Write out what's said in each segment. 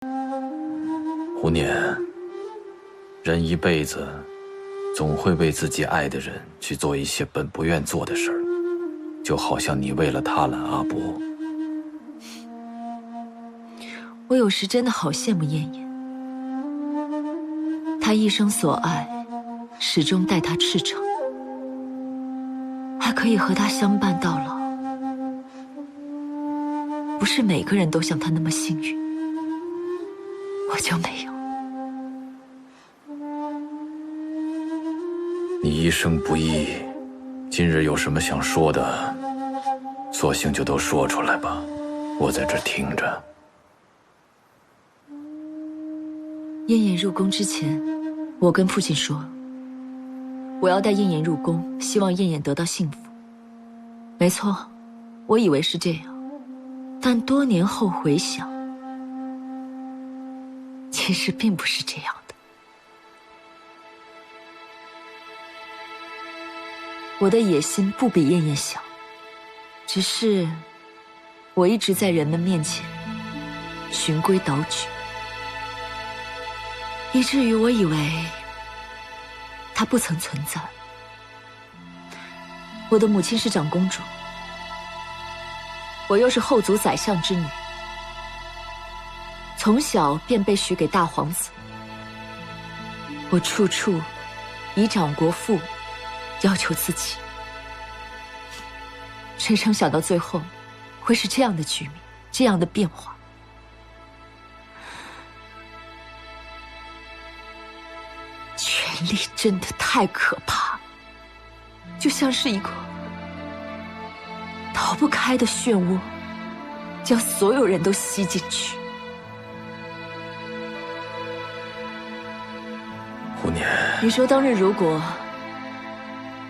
胡年，人一辈子总会为自己爱的人去做一些本不愿做的事儿，就好像你为了他揽阿伯。我有时真的好羡慕燕燕，她一生所爱始终待她赤诚，还可以和她相伴到老。不是每个人都像她那么幸运，我就没有。你一生不易，今日有什么想说的，索性就都说出来吧，我在这听着。燕燕入宫之前，我跟父亲说，我要带燕燕入宫，希望燕燕得到幸福。没错，我以为是这样，但多年后回想，其实并不是这样的。我的野心不比燕燕小，只是我一直在人们面前循规蹈矩，以至于我以为她不曾存在。我的母亲是长公主，我又是后族宰相之女，从小便被许给大皇子，我处处以长国父要求自己，谁曾想到最后会是这样的局面，这样的变化。权力真的太可怕了，就像是一个逃不开的漩涡，将所有人都吸进去。胡年，你说当日如果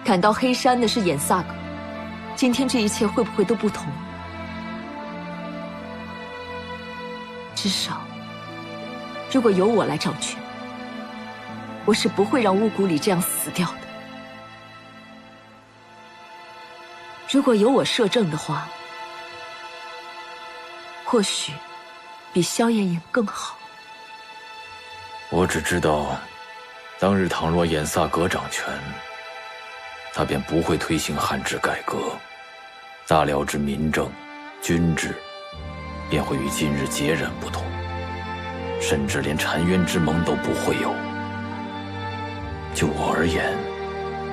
赶到黑山的是眼萨格，今天这一切会不会都不同？至少，如果由我来掌权，我是不会让乌古里这样死掉的。如果由我摄政的话，或许比萧燕燕更好。我只知道，当日倘若眼萨格掌权，他便不会推行汉制改革，大辽之民政、军制便会与今日截然不同，甚至连澶渊之盟都不会有。就我而言，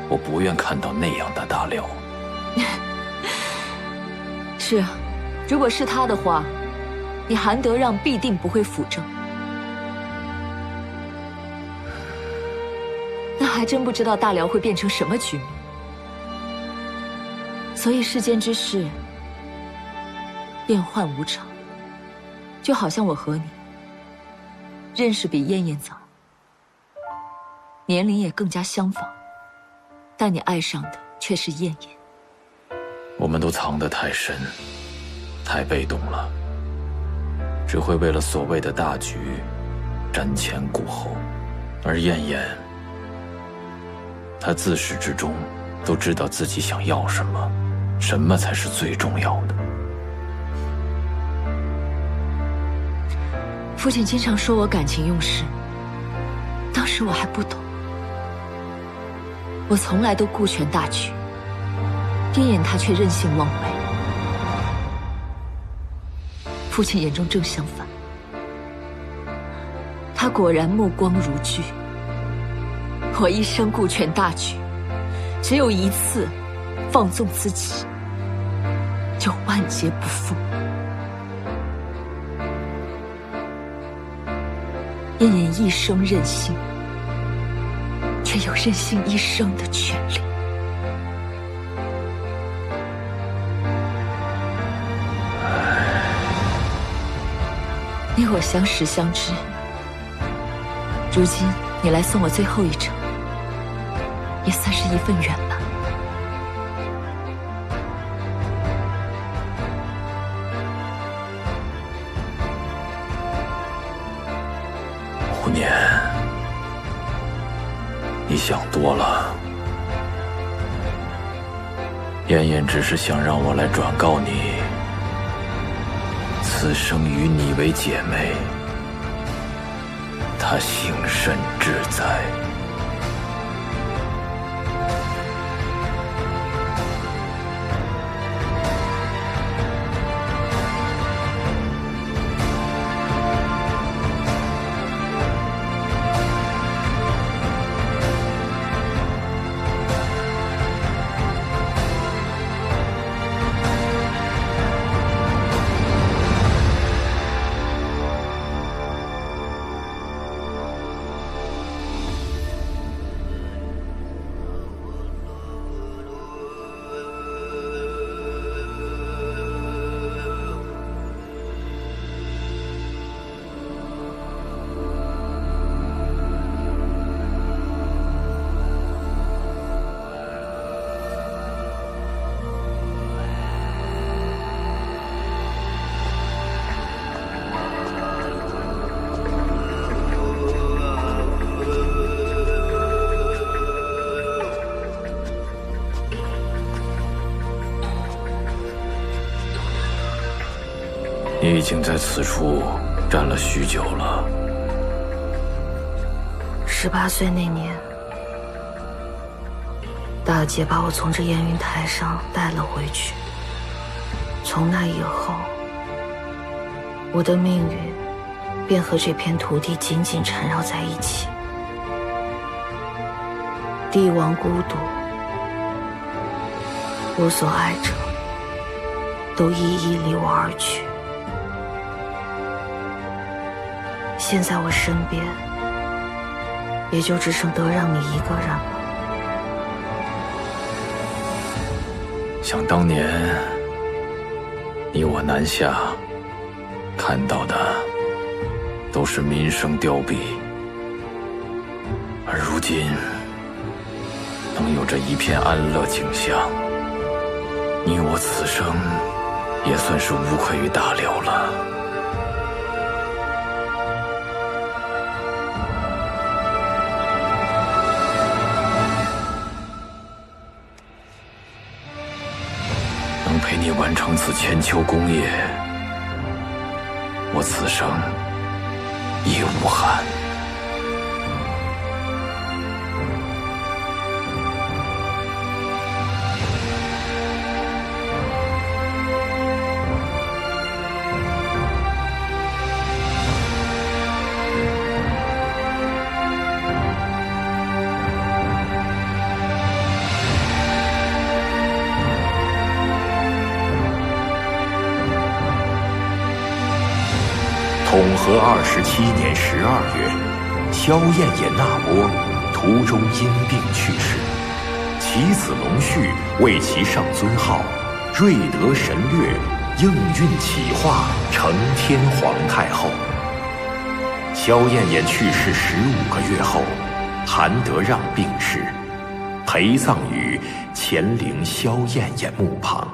我不愿看到那样的大辽。是啊，如果是他的话，你韩德让必定不会辅政。那还真不知道大辽会变成什么局面。所以世间之事变幻无常，就好像我和你认识比燕燕早，年龄也更加相仿，但你爱上的却是燕燕。我们都藏得太深，太被动了，只会为了所谓的大局瞻前顾后。而燕燕，她自始至终都知道自己想要什么，什么才是最重要的。父亲经常说我感情用事，当时我还不懂，我从来都顾全大局，燕燕她却任性妄为。父亲眼中正相反，他果然目光如炬。我一生顾全大局，只有一次放纵自己，就万劫不复。燕燕一生任性，却有任性一生的权利。你我相识相知，如今你来送我最后一程，也算是一份圆满。胡年，你想多了。燕燕只是想让我来转告你，此生与你为姐妹，他幸甚至哉。你已经在此处站了许久了。18岁那年，大姐把我从这烟云台上带了回去。从那以后，我的命运便和这片土地紧紧缠绕在一起。帝王孤独，我所爱者都一一离我而去。现在我身边也就只剩德让你一个人了。想当年，你我南下看到的都是民生凋敝，而如今能有这一片安乐景象，你我此生也算是无愧于大辽了。能陪你完成此千秋功业，我此生亦无憾。统和27年12月，萧燕也那波途中因病去世，其子隆绪为其上尊号，瑞德神略，应运启化，承天皇太后。萧燕也去世15个月后，韩德让病逝，陪葬于乾陵萧燕也墓旁。